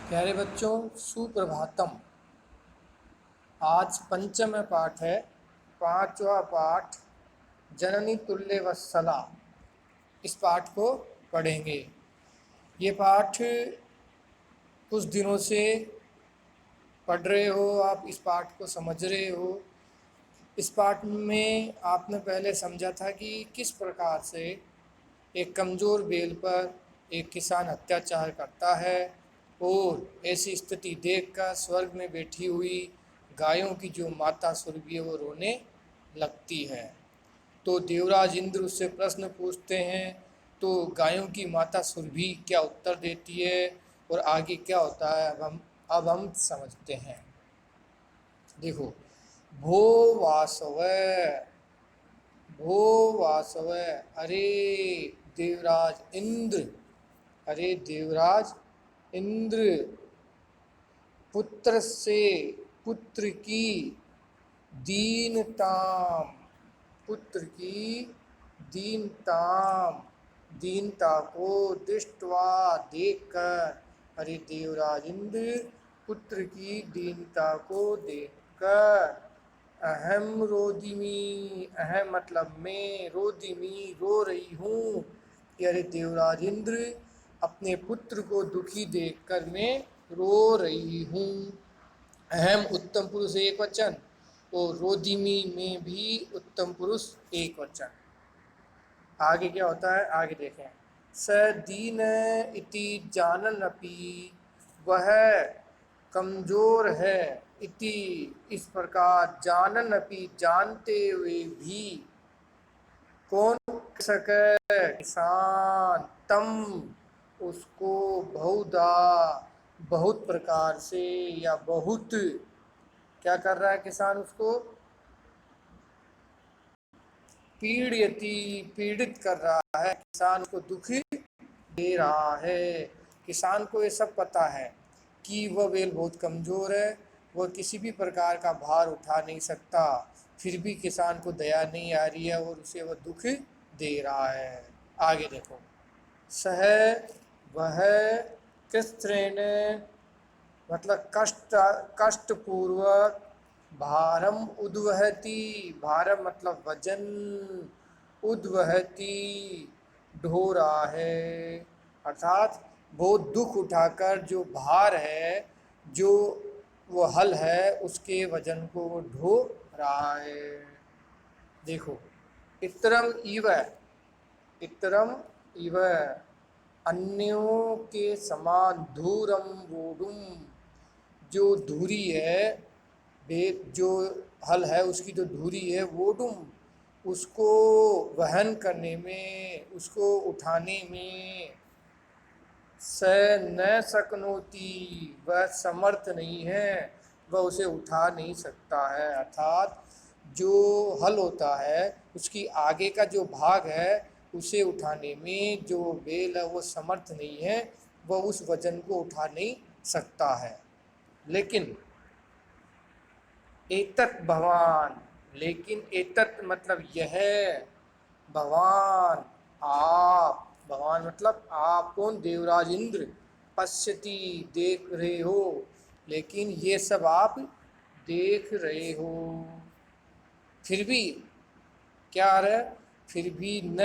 प्यारे बच्चों, सुप्रभातम। आज पंचम पाठ है, पांचवा पाठ जननी तुल्य वत्सला। इस पाठ को पढ़ेंगे। ये पाठ कुछ दिनों से पढ़ रहे हो, आप इस पाठ को समझ रहे हो। इस पाठ में आपने पहले समझा था कि किस प्रकार से एक कमज़ोर बेल पर एक किसान अत्याचार करता है और ऐसी स्थिति देखकर स्वर्ग में बैठी हुई गायों की जो माता सुरभि है वो रोने लगती है। तो देवराज इंद्र उससे प्रश्न पूछते हैं। तो गायों की माता सुरभि क्या उत्तर देती है और आगे क्या होता है, अब हम समझते हैं। देखो, भो वासव, भो वासव, अरे देवराज इंद्र, अरे देवराज इंद्र, पुत्र से पुत्र की दीनताम, पुत्र की दीनताम, दीनता को दृष्टवा देखकर, अरे देवराज इंद्र, पुत्र की दीनता को देखकर, अहम रोदिमी, अहम मतलब मैं, रोदिमी रो रही हूँ कि अरे देवराज इंद्र, अपने पुत्र को दुखी देखकर मैं रो रही हूँ। अहम उत्तम पुरुष एक वचन और रोदिमी में भी उत्तम पुरुष एक वचन। आगे क्या होता है, आगे देखें। स दीन इति जानन अपि, वह कमजोर है, इति इस प्रकार, जानन अपि जानते हुए भी, कौन सके किसान, तम उसको, बहुधा बहुत प्रकार से, या बहुत, क्या कर रहा है किसान उसको, पीड़यति पीड़ित कर रहा है, किसान को दुखी दे रहा है। किसान को ये सब पता है कि वह बैल बहुत कमज़ोर है, वह किसी भी प्रकार का भार उठा नहीं सकता, फिर भी किसान को दया नहीं आ रही है और उसे वह दुख दे रहा है। आगे देखो। सह वह कृष्ण, मतलब कष्टपूर्वक, भारम उद्वहती, भारम मतलब वजन, उद्वहती ढो रहा है, अर्थात वो दुख उठाकर जो भार है, जो वो हल है, उसके वजन को वो ढो रहा है। देखो, इतरम इव, इतरम इव, अन्यों के समान, धूरम वोडुम, जो धुरी है, जो हल है उसकी जो धुरी है, वोडुम, उसको वहन करने में, उसको उठाने में, स न सकनोती, वह समर्थ नहीं है, वह उसे उठा नहीं सकता है। अर्थात जो हल होता है उसकी आगे का जो भाग है उसे उठाने में जो बैल है वो समर्थ नहीं है, वह उस वजन को उठा नहीं सकता है। लेकिन एतत् भवान, लेकिन एतत् मतलब यह, भगवान आप, भगवान मतलब आप, कौन, देवराज इंद्र, पश्यति देख रहे हो, लेकिन ये सब आप देख रहे हो, फिर भी क्या है, फिर भी न,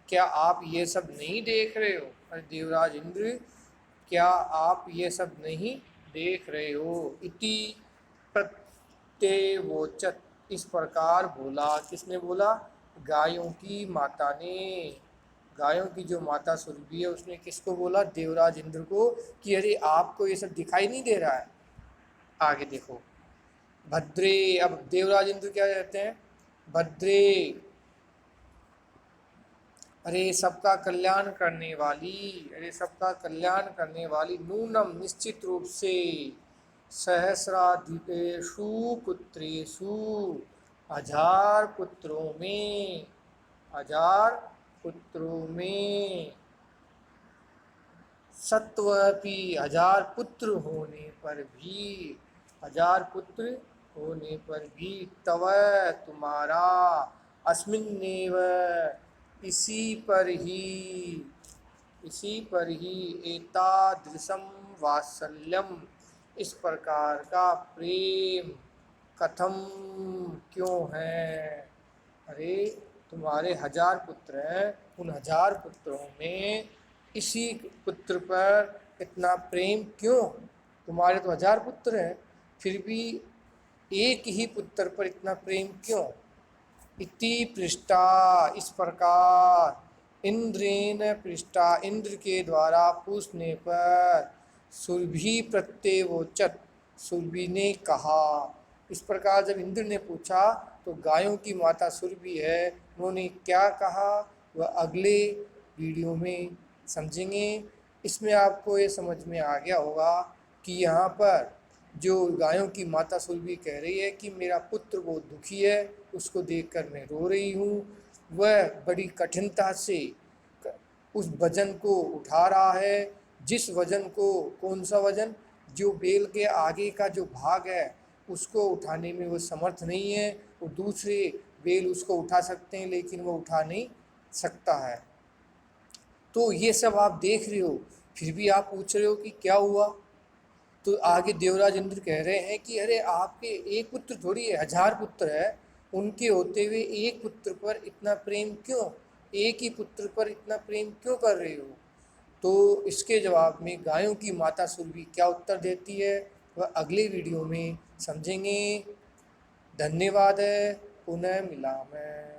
क्या आप ये सब नहीं देख रहे हो, अरे देवराज इंद्र, क्या आप ये सब नहीं देख रहे हो। इति प्रत्यवोचत, इस प्रकार बोला, किसने बोला, गायों की माता ने, गायों की जो माता सुरभि है उसने किसको बोला, देवराज इंद्र को, कि अरे आपको ये सब दिखाई नहीं दे रहा है। आगे देखो। भद्रे, अब देवराज इंद्र क्या कहते हैं, भद्रे, अरे सबका कल्याण करने वाली, अरे सबका कल्याण करने वाली, नूनम निश्चित रूप से, सहस्राधिपेषु पुत्रेषु, हजार पुत्रों में, हजार पुत्रों में, सत्वपि, हजार पुत्र होने पर भी, हजार पुत्र होने पर भी, तव तुम्हारा, अस्मिन्नेव इसी पर ही, इसी पर ही एतादृशम वात्सल्यम, इस प्रकार का प्रेम कथम क्यों है। अरे तुम्हारे 1000 पुत्र हैं, उन 1000 पुत्रों में इसी पुत्र पर इतना प्रेम क्यों। तुम्हारे तो 1000 पुत्र हैं, फिर भी एक ही पुत्र पर इतना प्रेम क्यों। इति पृष्ठा, इस प्रकार इंद्रेन पृष्ठा, इंद्र के द्वारा पूछने पर सुरभि प्रत्यवोचत, सुरभि ने कहा। इस प्रकार जब इंद्र ने पूछा तो गायों की माता सुरभि है, उन्होंने क्या कहा वह अगले वीडियो में समझेंगे। इसमें आपको ये समझ में आ गया होगा कि यहाँ पर जो गायों की माता सुरभि कह रही है कि मेरा पुत्र बहुत दुखी है, उसको देखकर मैं रो रही हूँ। वह बड़ी कठिनता से उस वजन को उठा रहा है, जिस वजन को, कौन सा वजन, जो बेल के आगे का जो भाग है उसको उठाने में वो समर्थ नहीं है। वो दूसरे बेल उसको उठा सकते हैं लेकिन वो उठा नहीं सकता है। तो ये सब आप देख रहे हो, फिर भी आप पूछ रहे हो कि क्या हुआ। तो आगे देवराज इंद्र कह रहे हैं कि अरे आपके एक पुत्र थोड़ी है, 1000 पुत्र है, उनके होते हुए एक पुत्र पर इतना प्रेम क्यों, एक ही पुत्र पर इतना प्रेम क्यों कर रहे हो। तो इसके जवाब में गायों की माता सुरभि क्या उत्तर देती है वह अगले वीडियो में समझेंगे। धन्यवाद है, पुनः मिला मैं।